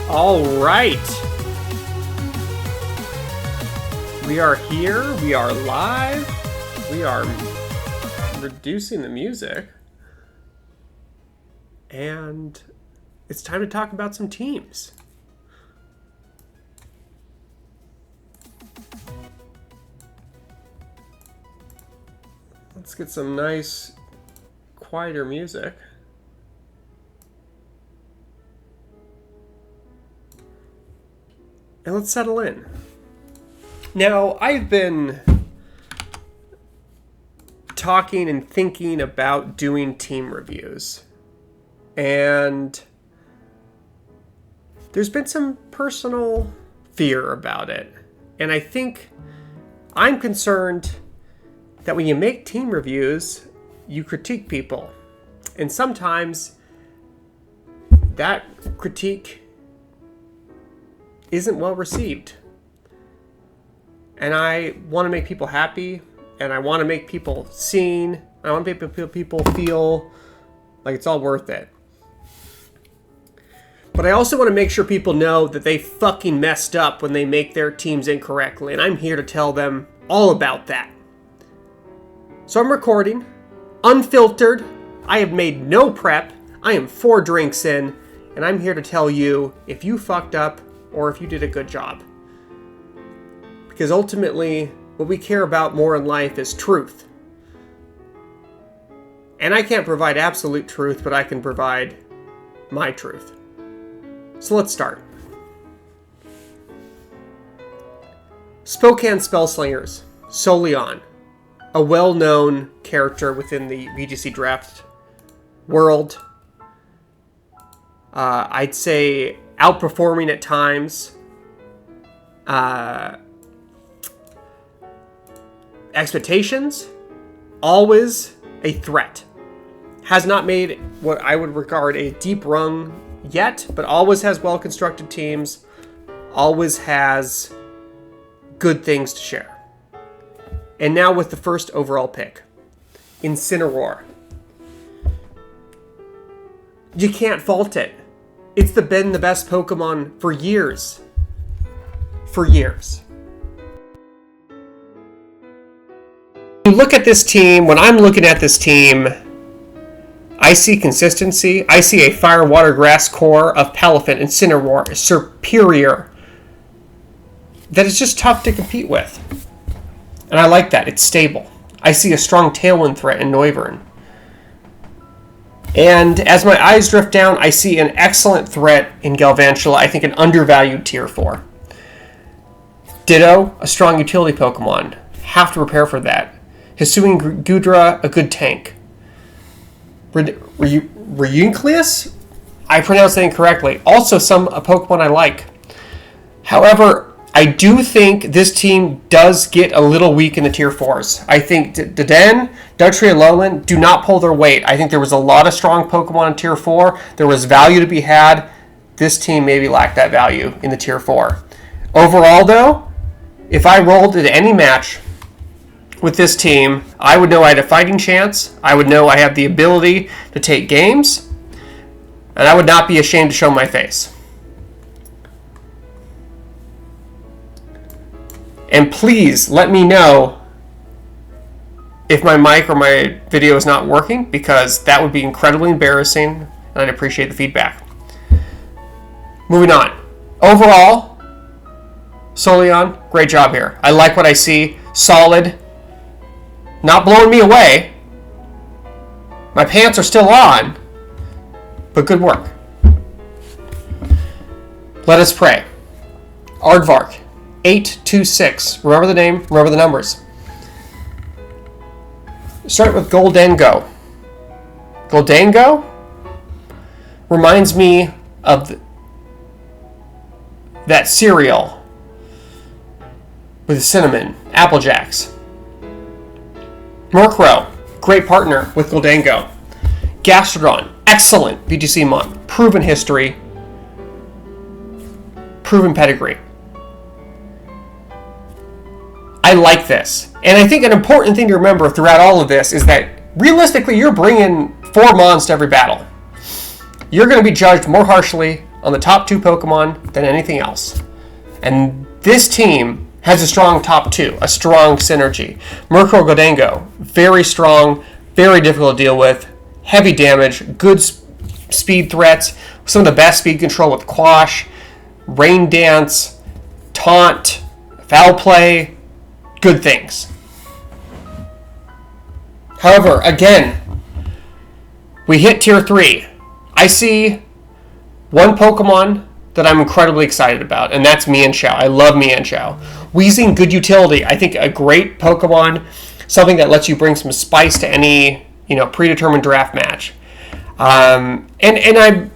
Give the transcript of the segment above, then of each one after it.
All right. We are here. We are live. We are reducing the music. And it's time to talk about some teams. Let's get some nice, quieter music. And let's settle in. Now, I've been talking and thinking about doing team reviews. And there's been some personal fear about it. And I think I'm concerned that when you make team reviews, you critique people. And sometimes that critique isn't well received. And I want to make people happy, and I want to make people seen. I want to make people feel like it's all worth it. But I also want to make sure people know that they fucking messed up when they make their teams incorrectly, and I'm here to tell them all about that. So I'm recording, unfiltered. I have made no prep. I am 4 drinks in, and I'm here to tell you if you fucked up or if you did a good job. Because ultimately, what we care about more in life is truth. And I can't provide absolute truth, but I can provide my truth. So let's start. Spokane Spellslingers, Soleon, a well-known character within the VGC draft world. I'd say outperforming at times. Expectations, always a threat. Has not made what I would regard a deep run yet, but always has well-constructed teams, always has good things to share. And now with the first overall pick, Incineroar. You can't fault it. It's been the best Pokemon for years. For years. You look at this team, when I'm looking at this team, I see consistency. I see a fire, water, grass core of Palafin and Incineroar superior. That is just tough to compete with. And I like that. It's stable. I see a strong Tailwind threat in Noivern. And as my eyes drift down, I see an excellent threat in Galvantula. I think an undervalued tier 4. Ditto, a strong utility Pokemon. Have to prepare for that. Hisuian Gudra, a good tank. Reuncleus? I pronounced that incorrectly. Also a Pokemon I like. However, I do think this team does get a little weak in the tier 4s. I think Deden, Dugtrio, Alolan do not pull their weight. I think there was a lot of strong Pokemon in tier 4. There was value to be had. This team maybe lacked that value in the tier 4. Overall, though, if I rolled into any match with this team, I would know I had a fighting chance. I would know I have the ability to take games. And I would not be ashamed to show my face. And please let me know if my mic or my video is not working, because that would be incredibly embarrassing, and I'd appreciate the feedback. Moving on. Overall, Soleon, great job here. I like what I see. Solid. Not blowing me away. My pants are still on, but good work. Let us pray. Aardvark, 826. Remember the name, remember the numbers. Start with Goldengo. Goldengo reminds me of that cereal with cinnamon, Apple Jacks. Murkrow, great partner with Goldengo. Gastrodon, excellent VGC Mon. Proven history. Proven pedigree. I like this. And I think an important thing to remember throughout all of this is that realistically you're bringing 4 Mons to every battle. You're going to be judged more harshly on the top 2 Pokemon than anything else. And this team has a strong top 2, a strong synergy. Murkrow, Goldengo, very strong, very difficult to deal with, heavy damage, good speed threats, some of the best speed control with Quash, Rain Dance, Taunt, Foul Play, good things. However, again, we hit tier 3. I see one Pokemon that I'm incredibly excited about, and that's Mienshao. I love Mienshao. Weezing, good utility. I think a great Pokemon, something that lets you bring some spice to any predetermined draft match. And I'm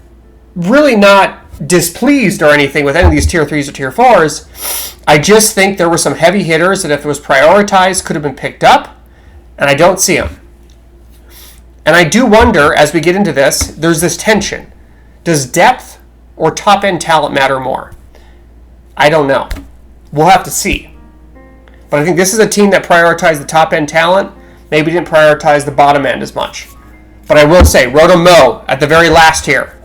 really not displeased or anything with any of these tier 3s or tier 4s. I just think there were some heavy hitters that if it was prioritized could have been picked up, and I don't see them. And I do wonder, as we get into this, there's this tension. Does depth or top-end talent matter more? I don't know. We'll have to see. But I think this is a team that prioritized the top-end talent, maybe didn't prioritize the bottom end as much. But I will say, Rotom Mow at the very last here.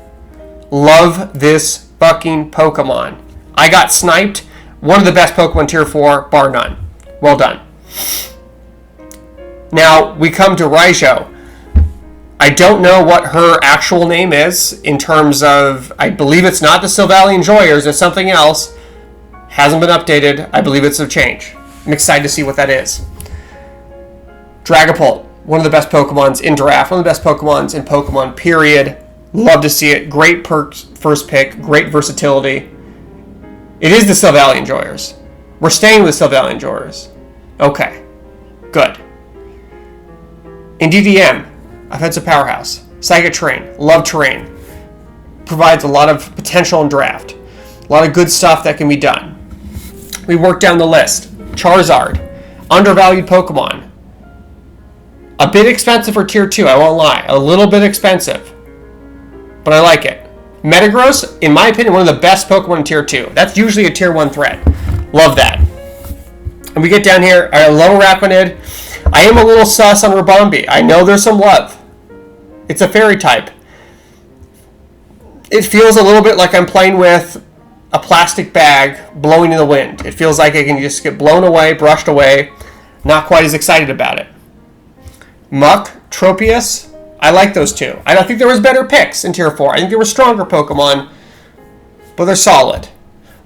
Love this fucking Pokemon. I got sniped. One of the best Pokemon tier 4, bar none. Well done. Now, we come to Raikou. I don't know what her actual name is in terms of, I believe it's not the Silvally Enjoyers, it's something else. Hasn't been updated. I believe it's a change. I'm excited to see what that is. Dragapult, one of the best Pokemons in draft, one of the best Pokemons in Pokemon, period. Love to see it. Great perks, first pick, great versatility. It is the Silvally Enjoyers. We're staying with Silvally Enjoyers. Okay, good. In DDM, offensive powerhouse. Psychic Terrain, love terrain. Provides a lot of potential in draft. A lot of good stuff that can be done. We work down the list. Charizard, undervalued Pokemon. A bit expensive for tier 2, I won't lie. A little bit expensive. But I like it. Metagross, in my opinion, one of the best Pokemon in tier 2. That's usually a tier 1 threat. Love that. And we get down here, I love Araquanid. I am a little sus on Ribombee. I know there's some love. It's a fairy type. It feels a little bit like I'm playing with a plastic bag blowing in the wind. It feels like it can just get blown away, brushed away. Not quite as excited about it. Muck, Tropius, I like those two. I don't think there was better picks in tier 4. I think there were stronger Pokemon, but they're solid.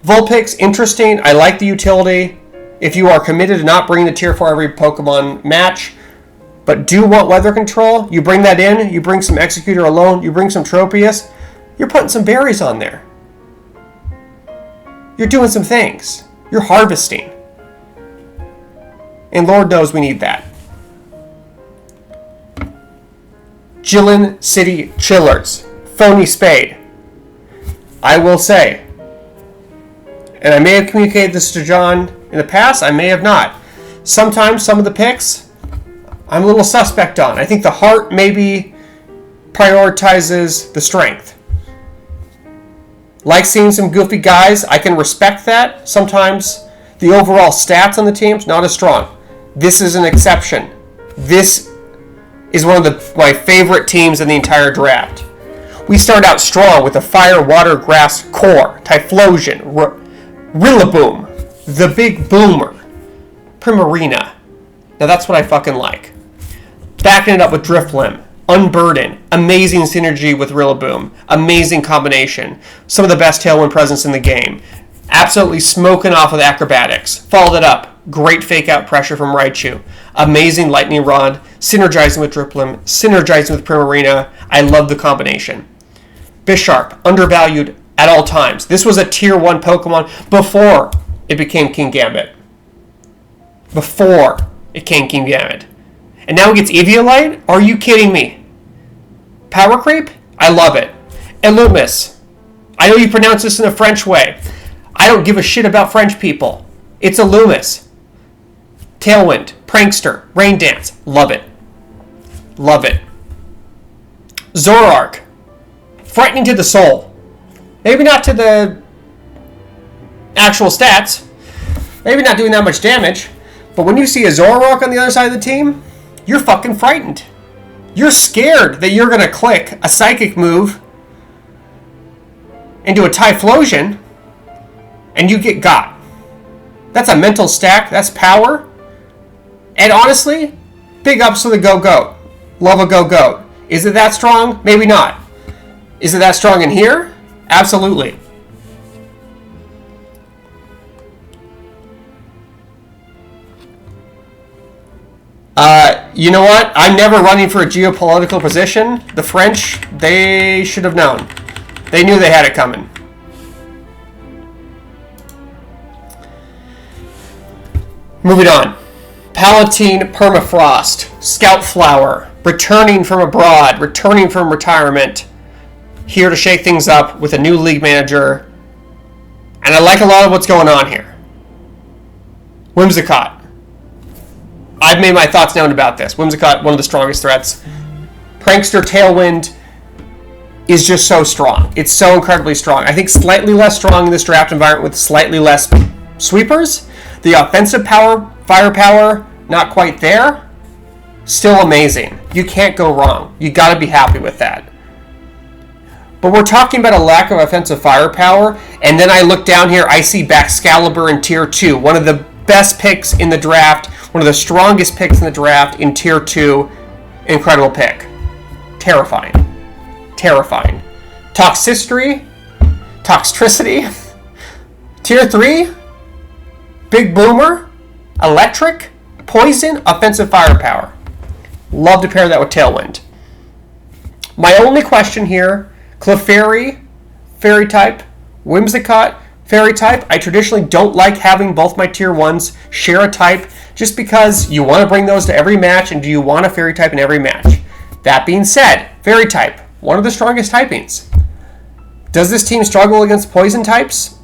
Vulpix, interesting. I like the utility. If you are committed to not bringing the tier 4 every Pokemon match, but do want weather control, you bring that in, you bring some Executor alone, you bring some Tropius, you're putting some berries on there. You're doing some things. You're harvesting. And Lord knows we need that. Gillen City Chillers. Phony Spade. I will say, and I may have communicated this to John in the past, I may have not. Sometimes some of the picks, I'm a little suspect on. I think the heart maybe prioritizes the strength. Like seeing some goofy guys, I can respect that. Sometimes the overall stats on the team's not as strong. This is an exception. This is one of my favorite teams in the entire draft. We start out strong with the Fire, Water, Grass core, Typhlosion, Rillaboom, the Big Boomer, Primarina. Now that's what I fucking like. Backing it up with Drifblim, Unburden, amazing synergy with Rillaboom, amazing combination, some of the best Tailwind presence in the game. Absolutely smoking off with Acrobatics. Followed it up, great fake out pressure from Raichu, amazing Lightning Rod, synergizing with Drifblim, synergizing with Primarina. I love the combination. Bisharp, undervalued at all times. This was a tier 1 Pokemon before it became Kingambit. Before it became Kingambit. And now it gets Eviolite? Are you kidding me? Power Creep? I love it. Illumis. I know you pronounce this in a French way. I don't give a shit about French people. It's Illumis. Tailwind, Prankster, Rain Dance. Love it. Love it. Zoroark. Frightening to the soul. Maybe not to the actual stats. Maybe not doing that much damage. But when you see a Zoroark on the other side of the team, you're fucking frightened. You're scared that you're going to click a psychic move into a Typhlosion and you get got. That's a mental stack. That's power. And honestly, big ups to the Go-Goat. Love a Go-Goat. Is it that strong? Maybe not. Is it that strong in here? Absolutely. You know what? I'm never running for a geopolitical position. The French, they should have known. They knew they had it coming. Moving on. Palatine Permafrost. Scout Flower. Returning from abroad. Returning from retirement. Here to shake things up with a new league manager. And I like a lot of what's going on here. Whimsicott. I've made my thoughts known about this. Whimsicott, one of the strongest threats. Prankster Tailwind is just so strong. It's so incredibly strong. I think slightly less strong in this draft environment with slightly less sweepers. The offensive power, firepower, not quite there. Still amazing. You can't go wrong. You got to be happy with that. But we're talking about a lack of offensive firepower, and then I look down here, I see Baxcalibur in Tier 2, one of the best picks in the draft, one of the strongest picks in the draft in Tier 2. Incredible pick. Terrifying. Terrifying. Toxicity. Tier 3. Big Boomer. Electric. Poison. Offensive firepower. Love to pair that with Tailwind. My only question here, Clefairy, Fairy type, Whimsicott, Fairy type. I traditionally don't like having both my Tier 1s share a type just because you want to bring those to every match, and do you want a Fairy type in every match? That being said, Fairy type, one of the strongest typings. Does this team struggle against Poison types?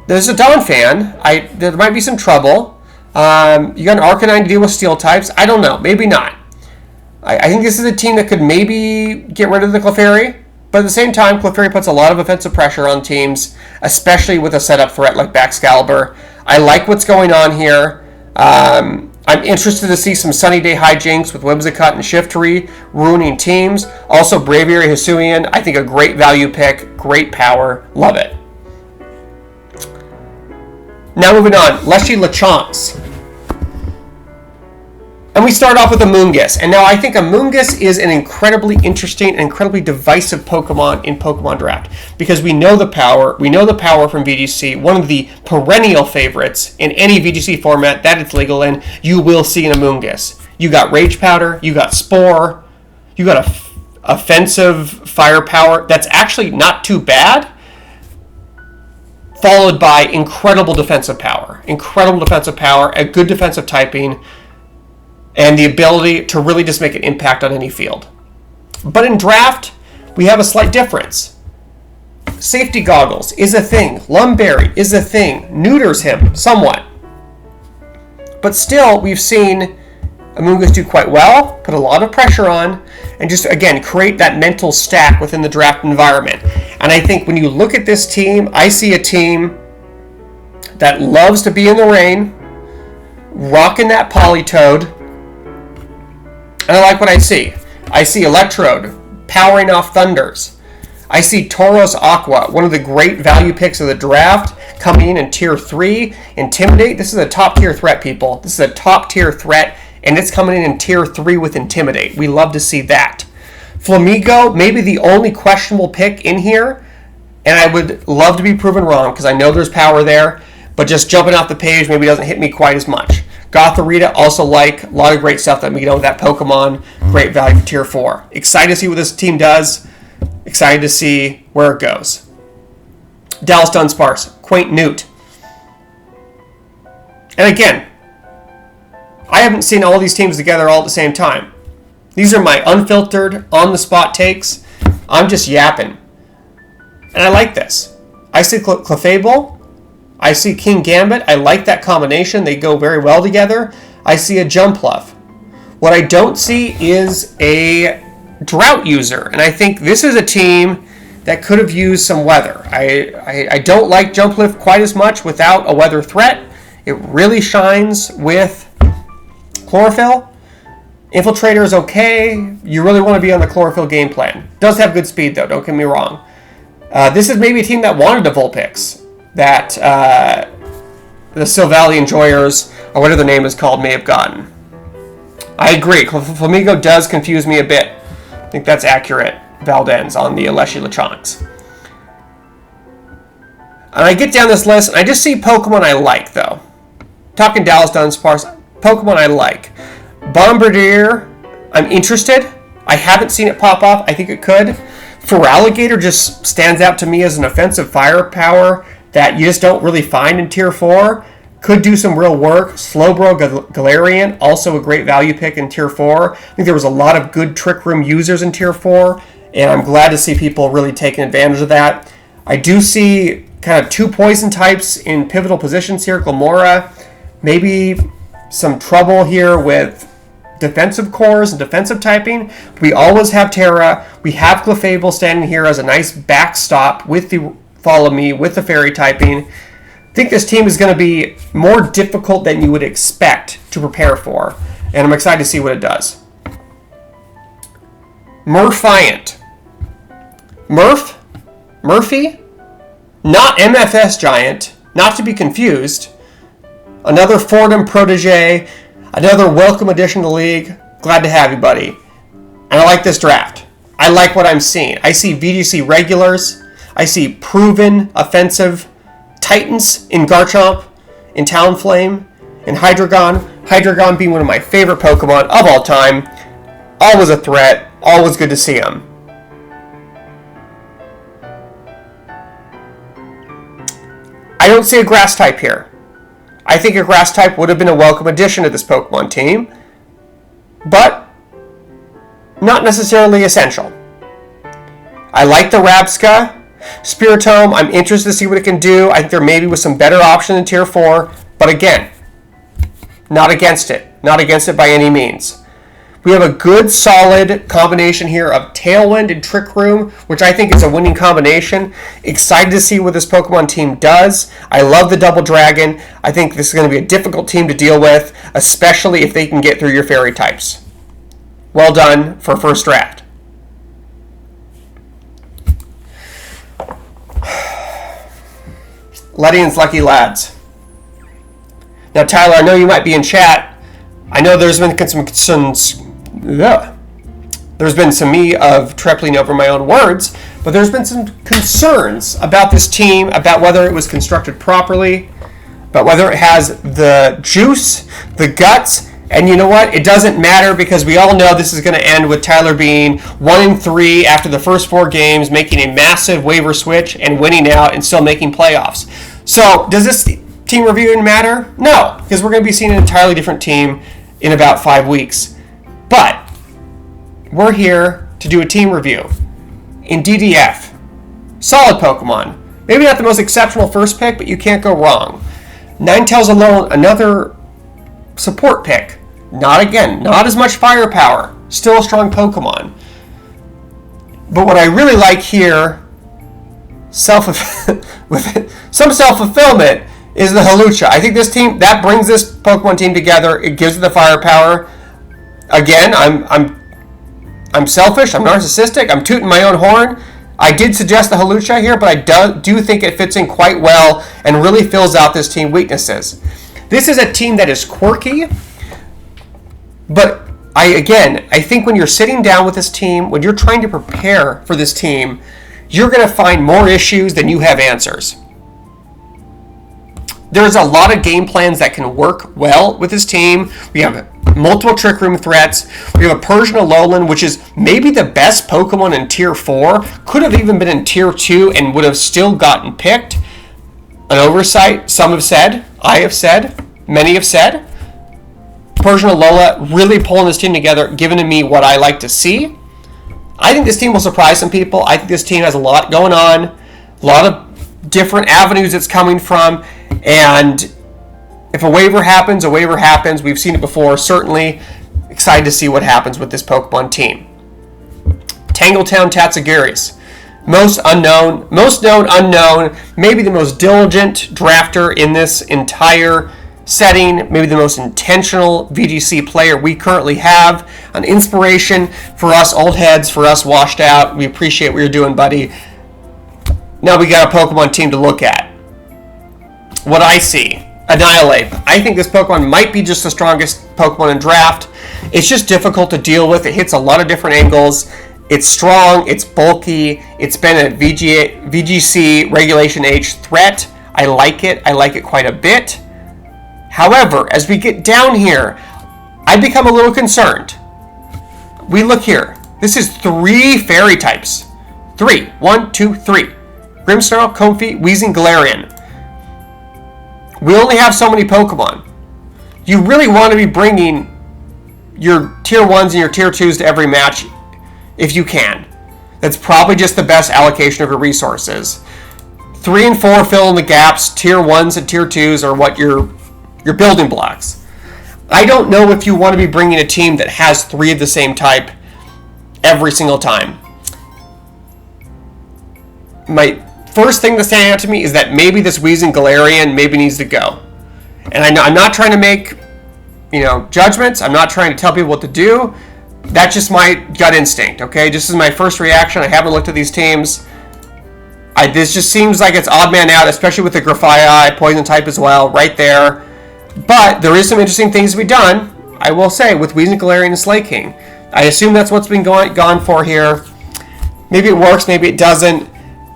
There's a Donphan. There might be some trouble. You got an Arcanine to deal with Steel types. I don't know. Maybe not. I think this is a team that could maybe get rid of the Clefairy. But at the same time, Clefairy puts a lot of offensive pressure on teams, especially with a setup threat like Baxcalibur. I like what's going on here. I'm interested to see some Sunny Day hijinks with Whimsicott and Shiftry ruining teams. Also, Braviary Hisuian, I think a great value pick, great power, love it. Now moving on, Leshy Lechonks. And we start off with Amoonguss. And now I think Amoonguss is an incredibly interesting and incredibly divisive Pokemon in Pokemon Draft. Because we know the power. We know the power from VGC. One of the perennial favorites in any VGC format that it's legal in, you will see an Amoonguss. You got Rage Powder. You got Spore. You got offensive firepower that's actually not too bad. Followed by incredible defensive power. Incredible defensive power. A good defensive typing. And the ability to really just make an impact on any field. But in draft, we have a slight difference. Safety goggles is a thing. Lumberry is a thing. Neuters him somewhat. But still, we've seen Amoonguss do quite well, put a lot of pressure on, and just, again, create that mental stack within the draft environment. And I think when you look at this team, I see a team that loves to be in the rain, rocking that Politoed, and I like what I see. I see Electrode powering off Thunders. I see Tauros Aqua, one of the great value picks of the draft, coming in Tier 3. Intimidate, this is a top tier threat, people. This is a top tier threat, and it's coming in Tier 3 with Intimidate. We love to see that. Flamigo, maybe the only questionable pick in here, and I would love to be proven wrong because I know there's power there, but just jumping off the page maybe doesn't hit me quite as much. Gothorita, also like a lot of great stuff that we get with that Pokemon. Great value for Tier 4. Excited to see what this team does. Excited to see where it goes. Dallas Dunsparce, Quaint Newt. And again, I haven't seen all these teams together all at the same time. These are my unfiltered, on-the-spot takes. I'm just yapping. And I like this. I see Clefable. I see King Gambit. I like that combination. They go very well together. I see a Jumpluff. What I don't see is a Drought user. And I think this is a team that could have used some weather. I don't like Jumpluff quite as much without a weather threat. It really shines with Chlorophyll. Infiltrator is okay. You really want to be on the Chlorophyll game plan. Does have good speed though, don't get me wrong. This is maybe a team that wanted a Vulpix. That the Silvally Enjoyers, or whatever the name is called, may have gotten. I agree. Flamigo does confuse me a bit. I think that's accurate. Valdens on the Leshy Lechonks. And I get down this list, and I just see Pokemon I like, though. Talking Dallas Dunsparce, Pokemon I like. Bombardier, I'm interested. I haven't seen it pop off. I think it could. Feraligatr just stands out to me as an offensive firepower that you just don't really find in Tier 4. Could do some real work. Slowbro Galarian, also a great value pick in Tier 4. I think there was a lot of good Trick Room users in Tier 4, and I'm glad to see people really taking advantage of that. I do see kind of two poison types in pivotal positions here. Glamora, maybe some trouble here with defensive cores and defensive typing. We always have Terra. We have Clefable standing here as a nice backstop with the Follow Me, with the Fairy typing. I think this team is going to be more difficult than you would expect to prepare for, and I'm excited to see what it does. Murphiant. Murphy, not MFS Giant, not to be confused. Another Fordham protege, another welcome addition to the league. Glad to have you, buddy. And I like this draft. I like what I'm seeing. I see VGC regulars. I see proven offensive Titans in Garchomp, in Talonflame, in Hydreigon. Hydreigon being one of my favorite Pokemon of all time. Always a threat. Always good to see him. I don't see a Grass type here. I think a Grass type would have been a welcome addition to this Pokemon team, but not necessarily essential. I like the Rabsca. Spiritomb, I'm interested to see what it can do. I think there maybe was some better option in Tier 4, but again, not against it. Not against it by any means. We have a good, solid combination here of Tailwind and Trick Room, which I think is a winning combination. Excited to see what this Pokemon team does. I love the Double Dragon. I think this is going to be a difficult team to deal with, especially if they can get through your Fairy types. Well done for first draft. Ledian's Lucky Lads. Now, Tyler, I know you might be in chat. I know there's been some concerns. There's been some me of tripling over my own words, but there's been some concerns about this team, about whether it was constructed properly, about whether it has the juice, the guts, and you know what? It doesn't matter because we all know this is going to end with Tyler being 1-3 after the first 4 games, making a massive waiver switch and winning out and still making playoffs. So, does this team reviewing matter? No, because we're going to be seeing an entirely different team in about 5 weeks. But we're here to do a team review in DDF. Solid Pokemon. Maybe not the most exceptional first pick, but you can't go wrong. Ninetales alone, another support pick. Not as much firepower. Still a strong Pokemon. But what I really like here, with some self-fulfillment, is the Hawlucha. I think this team, that brings this Pokemon team together. It gives it the firepower. Again, I'm selfish. I'm narcissistic. I'm tooting my own horn. I did suggest the Hawlucha here, but I do think it fits in quite well and really fills out this team weaknesses. This is a team that is quirky, but I think when you're sitting down with this team, when you're trying to prepare for this team, you're going to find more issues than you have answers. There's a lot of game plans that can work well with this team. We have multiple Trick Room threats. We have a Persian Alolan, which is maybe the best Pokemon in Tier 4. Could have even been in Tier 2 and would have still gotten picked. An oversight, some have said. I have said. Many have said. Persian Alola really pulling this team together, giving me what I like to see. I think this team will surprise some people. I think this team has a lot going on. A lot of different avenues it's coming from. And if a waiver happens, a waiver happens. We've seen it before. Certainly excited to see what happens with this Pokemon team. Tangletown Tatsugaris. Most known, unknown, maybe the most diligent drafter in this entire setting, maybe the most intentional VGC player we currently have. An inspiration for us old heads, for us washed out. We appreciate what you're doing, buddy. Now we got a Pokemon team to look at. What I see, Annihilate. I think this Pokemon might be just the strongest Pokemon in draft. It's just difficult to deal with. It hits a lot of different angles. It's strong, it's bulky, it's been a VGC Regulation H threat. I like it quite a bit. However, as we get down here, I become a little concerned. We look here. This is 3 fairy types. 3. 1, 2, 3. Grimmsnarl, Comfey, Weezing, Galarian. We only have so many Pokemon. You really want to be bringing your Tier 1s and your Tier 2s to every match if you can. That's probably just the best allocation of your resources. 3 and 4 fill in the gaps. Tier 1s and Tier 2s are what your building blocks. I don't know if you want to be bringing a team that has 3 of the same type every single time. My first thing that's standing out to me is that maybe this Weezing Galarian maybe needs to go. And I'm not trying to make judgments. I'm not trying to tell people what to do. That's just my gut instinct, okay? This is my first reaction. I haven't looked at these teams. This just seems like it's odd man out, especially with the Grafaiai, Poison type as well, right there. But there is some interesting things to be done, I will say, with Weezing, Galarian, and Slaking. I assume that's what's been gone for here. Maybe it works, maybe it doesn't.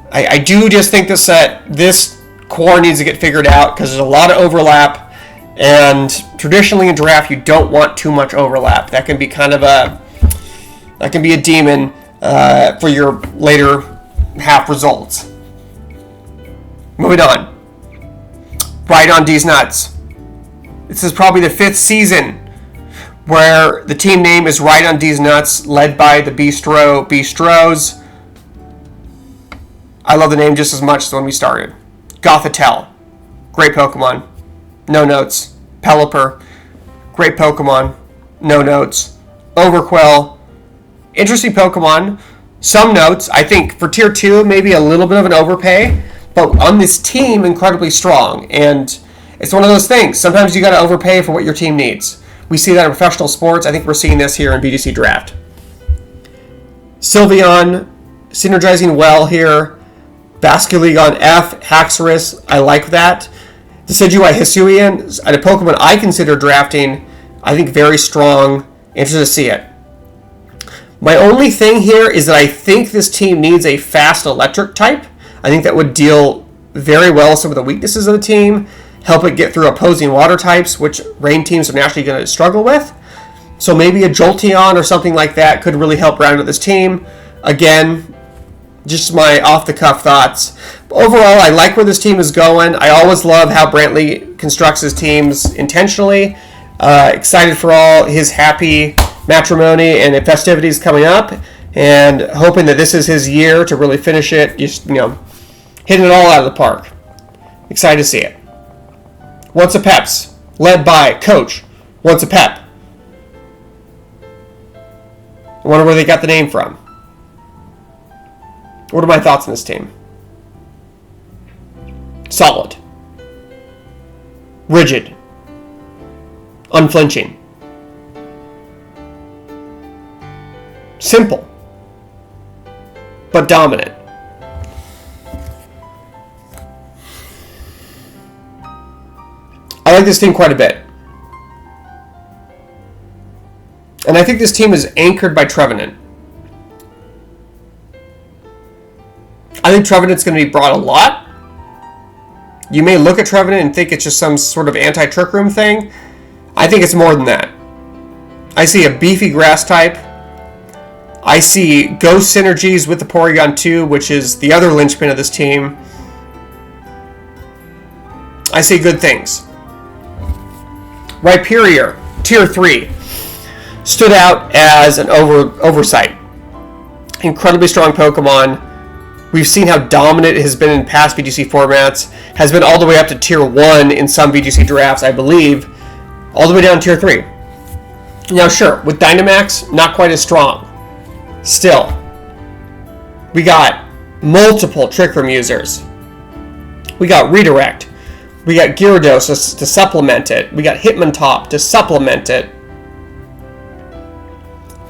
I do just think this core needs to get figured out because there's a lot of overlap, and traditionally in draft you don't want too much overlap. That can be a demon for your later half results. Moving on. Right on D's nuts. This is probably the 5th season where the team name is Right on D's nuts, led by the Beastros. I love the name just as much as when we started. Gothitelle. Great Pokemon. No notes. Pelipper. Great Pokemon. No notes. Overquill. Interesting Pokemon. Some notes. I think for Tier 2, maybe a little bit of an overpay. But on this team, incredibly strong. And it's one of those things. Sometimes you got to overpay for what your team needs. We see that in professional sports. I think we're seeing this here in VGC Draft. Sylveon, synergizing well here. Basculegon F, Haxorus, I like that. Decidueye Hisuian, a Pokemon I consider drafting, I think very strong. Interested to see it. My only thing here is that I think this team needs a fast electric type. I think that would deal very well with some of the weaknesses of the team, help it get through opposing water types, which rain teams are naturally going to struggle with. So maybe a Jolteon or something like that could really help round out this team. Again, just my off-the-cuff thoughts. Overall, I like where this team is going. I always love how Brantley constructs his teams intentionally. Excited for all his happy matrimony and festivities coming up. and hoping that this is his year to really finish it. Just, hitting it all out of the park. Excited to see it. Once a Peps, led by Coach Once a Pep. I wonder where they got the name from. What are my thoughts on this team? Solid. Rigid. Unflinching. Simple. But dominant. I like this team quite a bit. And I think this team is anchored by Trevenant. I think Trevenant's going to be brought a lot. You may look at Trevenant and think it's just some sort of anti-trick room thing. I think it's more than that. I see a beefy grass type. I see ghost synergies with the Porygon 2, which is the other linchpin of this team. I see good things. Rhyperior, Tier 3, stood out as an oversight. Incredibly strong Pokemon. We've seen how dominant it has been in past VGC formats. Has been all the way up to Tier 1 in some VGC drafts, I believe. All the way down to Tier 3. Now sure, with Dynamax, not quite as strong. Still, we got multiple Trick Room users. We got Redirect. We got Gyarados to supplement it. We got Hitmontop to supplement it.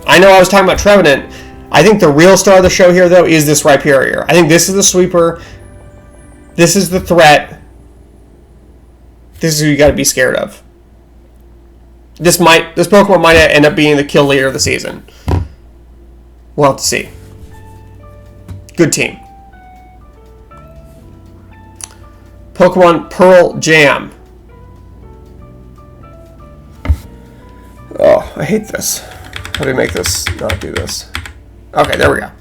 I know I was talking about Trevenant. I think the real star of the show here, though, is this Rhyperior. I think this is the sweeper. This is the threat. This is who you got to be scared of. This Pokemon might end up being the kill leader of the season. We'll have to see. Good team. Pokemon Pearl Jam. Oh, I hate this. How do we make this not do this? Okay, there we go.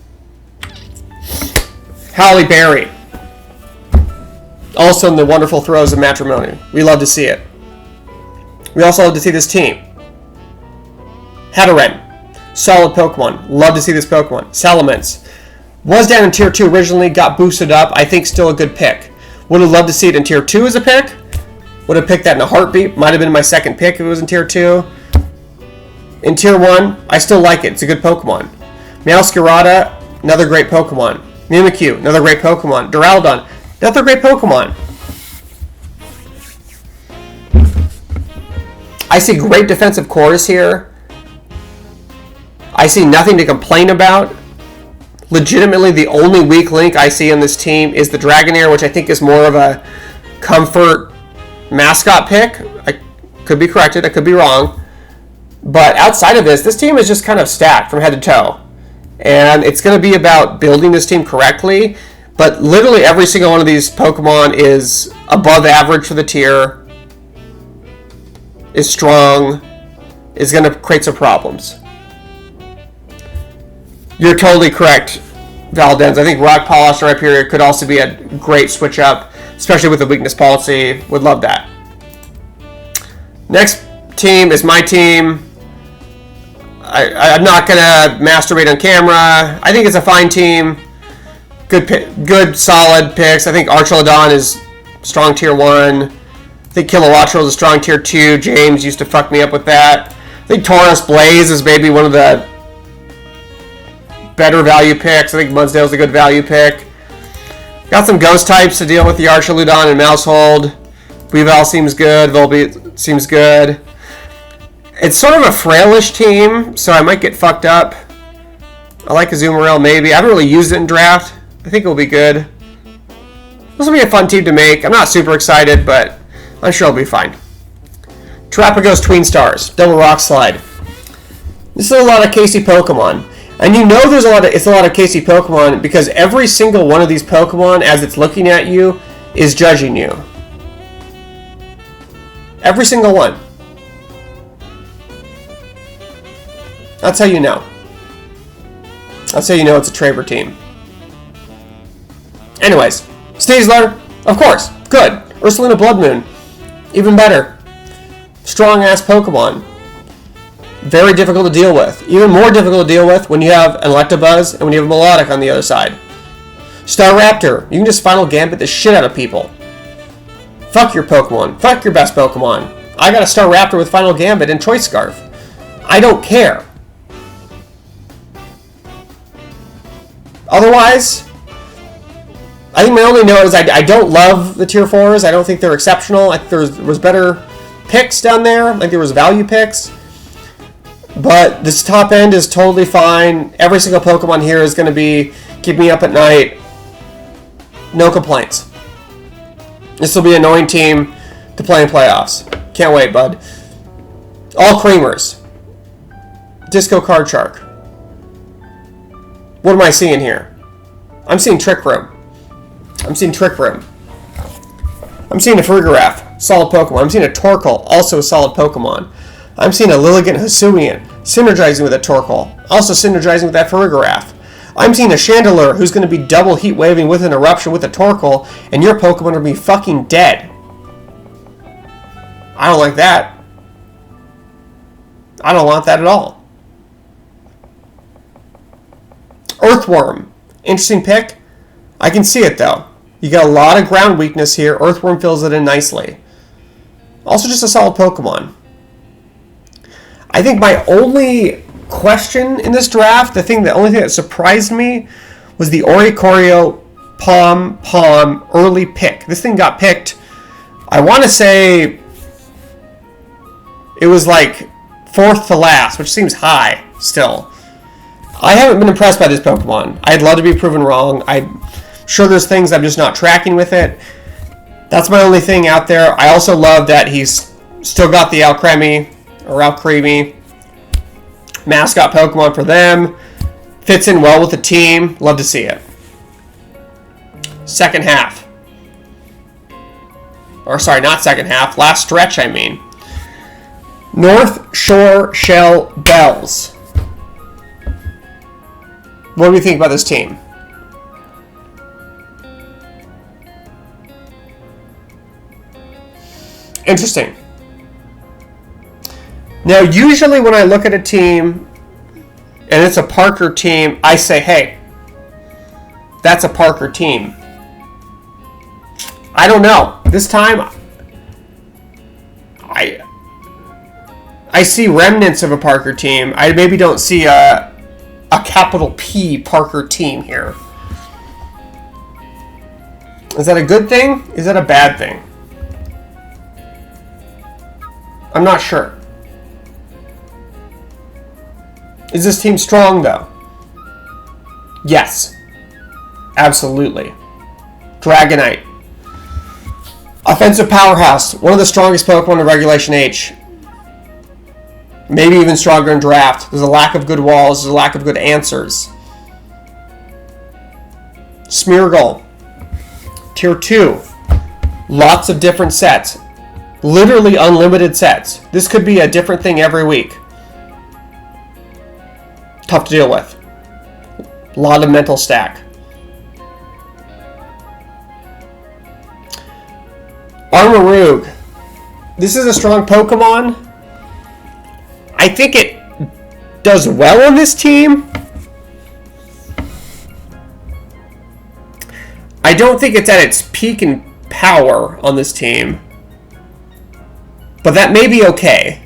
Halle Berry. Also in the wonderful throes of matrimony. We love to see it. We also love to see this team. Hatterene. Solid Pokemon. Love to see this Pokemon. Salamence. Was down in Tier 2 originally. Got boosted up. I think still a good pick. Would have loved to see it in Tier 2 as a pick. Would have picked that in a heartbeat. Might have been my second pick if it was in Tier 2. In Tier 1, I still like it. It's a good Pokemon. Meowscarada, another great Pokemon. Mimikyu, another great Pokemon. Duraludon, another great Pokemon. I see great defensive cores here. I see nothing to complain about. Legitimately, the only weak link I see in this team is the Dragonair, which I think is more of a comfort mascot pick. I could be corrected. I could be wrong. But outside of this team is just kind of stacked from head to toe. And it's going to be about building this team correctly. But literally every single one of these Pokemon is above average for the tier. Is strong. Is going to create some problems. You're totally correct, Valdez. I think Rock Polish or Rhyperior could also be a great switch up, especially with the weakness policy. Would love that. Next team is my team. I'm not going to masturbate on camera. I think it's a fine team. Good, solid picks. I think Archelon is strong Tier 1. I think Kilowattrel is a strong Tier 2. James used to fuck me up with that. I think Taurus Blaze is maybe one of the better value picks. I think Mudsdale's a good value pick. Got some ghost types to deal with the Archelon and Maushold. Weavile seems good. Volbeat seems good. It's sort of a frailish team, so I might get fucked up. I like Azumarill, maybe. I haven't really used it in draft. I think it'll be good. This will be a fun team to make. I'm not super excited, but I'm sure it'll be fine. Terrapagos Tween Stars, Double Rock Slide. This is a lot of KC Pokemon. And you know it's a lot of KC Pokemon because every single one of these Pokemon, as it's looking at you, is judging you. Every single one. That's how you know. That's how you know it's a Traver team. Anyways, Sneasler, of course, good. Ursaluna Blood Moon, even better. Strong-ass Pokemon. Very difficult to deal with. Even more difficult to deal with when you have an Electabuzz and when you have a Melodic on the other side. Staraptor, you can just Final Gambit the shit out of people. Fuck your Pokemon. Fuck your best Pokemon. I got a Staraptor with Final Gambit and Choice Scarf. I don't care. Otherwise, I think my only note is I don't love the Tier 4s. I don't think they're exceptional. I think there was better picks down there. I think there was value picks. But this top end is totally fine. Every single Pokemon here is going to be keep me up at night. No complaints. This will be an annoying team to play in playoffs. Can't wait, bud. All creamers. Disco Card Shark. What am I seeing here? I'm seeing Trick Room. I'm seeing Trick Room. I'm seeing a Farigiraf. Solid Pokemon. I'm seeing a Torkoal. Also a solid Pokemon. I'm seeing a Lilligant Hisuian. Synergizing with a Torkoal. Also synergizing with that Farigiraf. I'm seeing a Chandelure who's going to be double Heat Waving with an Eruption with a Torkoal, and your Pokemon are going to be fucking dead. I don't like that. I don't want that at all. Earthworm. Interesting pick. I can see it though. You got a lot of ground weakness here. Earthworm fills it in nicely. Also just a solid Pokemon. I think my only question in this draft, the only thing that surprised me was the Oricorio Pom early pick. This thing got picked, I want to say it was like 4th to last, which seems high still. I haven't been impressed by this Pokemon. I'd love to be proven wrong. I'm sure there's things I'm just not tracking with it. That's my only thing out there. I also love that he's still got the Alcremie or Alcremie mascot Pokemon for them. Fits in well with the team. Love to see it. Second half. Or sorry, not second half. Last stretch, I mean. North Shore Shell Bells. What do we think about this team? Interesting. Now, usually when I look at a team and it's a Parker team, I say, hey, that's a Parker team. I don't know. This time, I see remnants of a Parker team. I maybe don't see a capital P Parker team here. Is that a good thing? Is that a bad thing? I'm not sure. Is this team strong, though? Yes. Absolutely. Dragonite. Offensive powerhouse. One of the strongest Pokemon in Regulation H. Maybe even stronger in Draft. There's a lack of good walls. There's a lack of good answers. Smeargle. Tier 2. Lots of different sets. Literally unlimited sets. This could be a different thing every week. Tough to deal with. A lot of mental stack. Armarouge. This is a strong Pokemon. I think it does well on this team. I don't think it's at its peak in power on this team. But that may be okay.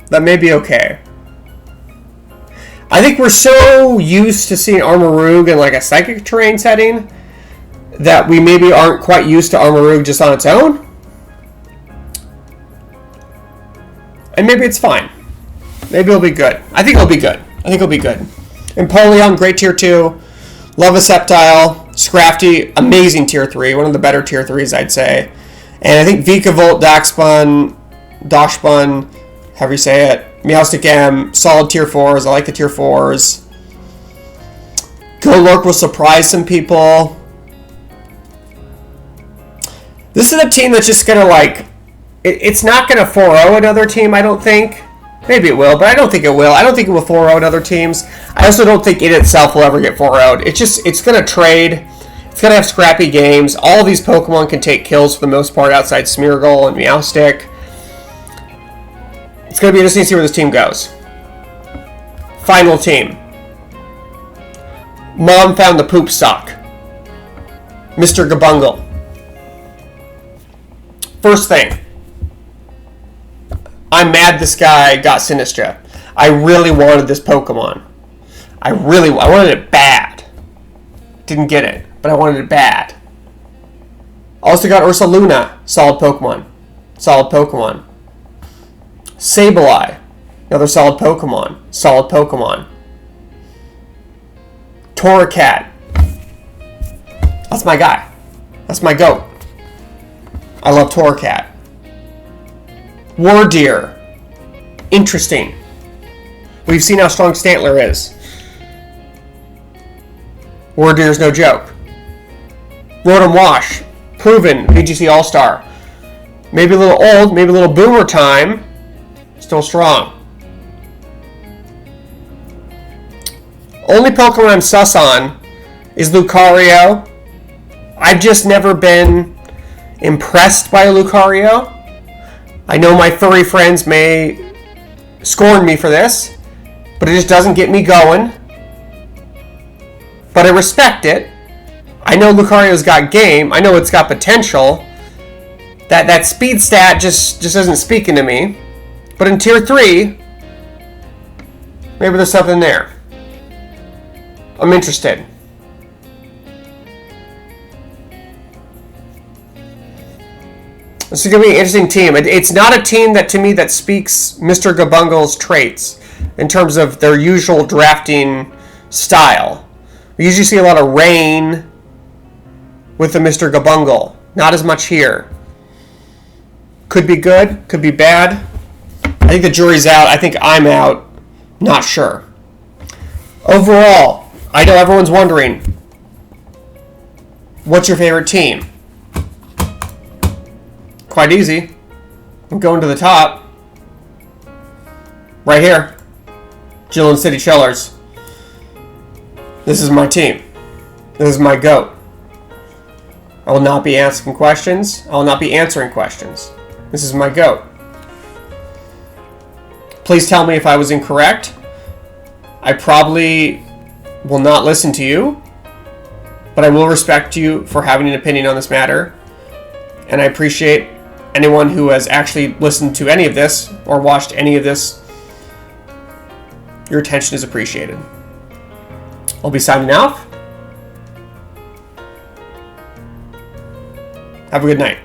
That may be okay. I think we're so used to seeing Armarouge in like a Psychic Terrain setting that we maybe aren't quite used to Armarouge just on its own. And maybe it's fine. Maybe it'll be good. I think it'll be good. Empoleon, great tier 2. Lovasceptile, Scrafty, amazing tier 3. One of the better tier 3s, I'd say. And I think Vikavolt, Dachshund, however you say it, Meowstic M, solid tier 4s. I like the tier 4s. Golurk will surprise some people. This is a team that's just going to like... It's not going to 4-0 another team, I don't think. Maybe it will, but I don't think it will. I don't think it will 4-0 other teams. I also don't think it itself will ever get 4-0'd. It's going to trade. It's going to have scrappy games. All of these Pokemon can take kills for the most part outside Smeargle and Meowstic. It's going to be interesting to see where this team goes. Final team. Mom found the poop sock. Mr. Gabungle. First thing. I'm mad this guy got Sinistra. I really wanted this Pokemon. I wanted it bad. Didn't get it, but I wanted it bad. Also got Ursaluna. Solid Pokemon. Solid Pokemon. Sableye. Another solid Pokemon. Solid Pokemon. Torracat. That's my guy. That's my goat. I love Torracat. Wardeer. Interesting. We've seen how strong Stantler is. Wardeer's no joke. Rotom Wash. Proven. VGC All-Star. Maybe a little old, maybe a little boomer time. Still strong. Only Pokemon I'm sus on is Lucario. I've just never been impressed by Lucario. I know my furry friends may scorn me for this, but it just doesn't get me going. But I respect it. I know Lucario's got game. I know it's got potential. That speed stat just isn't speaking to me. But in Tier 3, maybe there's something there. I'm interested. This is going to be an interesting team. It's not a team that, to me, that speaks Mr. Gabungle's traits in terms of their usual drafting style. We usually see a lot of rain with the Mr. Gabungle. Not as much here. Could be good, could be bad. I think the jury's out. I think I'm out. Not sure. Overall, I know everyone's wondering, what's your favorite team? Quite easy. I'm going to the top. Right here. Jillian City Chillers. This is my team. This is my GOAT. I will not be asking questions. I will not be answering questions. This is my GOAT. Please tell me if I was incorrect. I probably will not listen to you, but I will respect you for having an opinion on this matter. And I appreciate anyone who has actually listened to any of this or watched any of this. Your attention is appreciated. I'll be signing off. Have a good night.